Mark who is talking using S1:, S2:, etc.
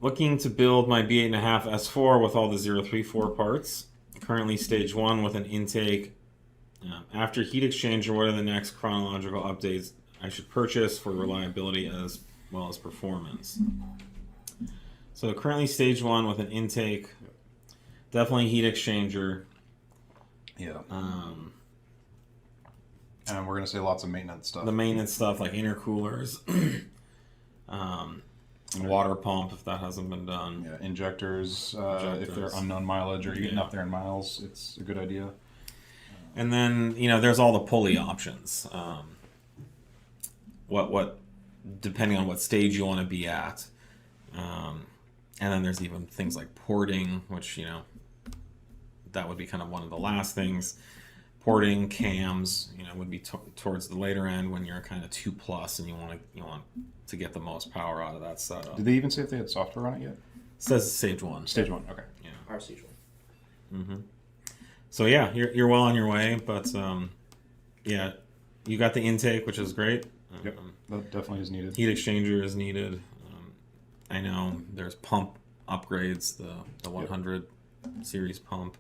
S1: looking to build my B8.5 S4 with all the 034 parts. Currently stage 1 with an intake. After heat exchanger, what are the next chronological updates I should purchase for reliability as well as performance? So currently stage 1 with an intake. Definitely heat exchanger.
S2: Yeah. And we're going to say lots of maintenance stuff.
S1: The maintenance stuff like intercoolers. Water pump if that hasn't been done.
S2: Yeah, injectors. If they're unknown mileage or you're getting up there in miles, it's a good idea.
S1: And then, there's all the pulley options. What depending on what stage you want to be at. And then there's even things like porting, which, that would be kind of one of the last things. Porting, cams, would be towards the later end when you're kind of 2+ and you want to get the most power out of that setup.
S2: Did they even say if they had software on it yet?
S1: It says stage 1.
S2: Stage 1, okay.
S1: Yeah.
S3: Power stage 1.
S1: Mm-hmm. So yeah, you're well on your way, but yeah, you got the intake, which is great.
S2: Yep, that definitely is needed.
S1: Heat exchanger is needed. I know there's pump upgrades, the 100 series pump.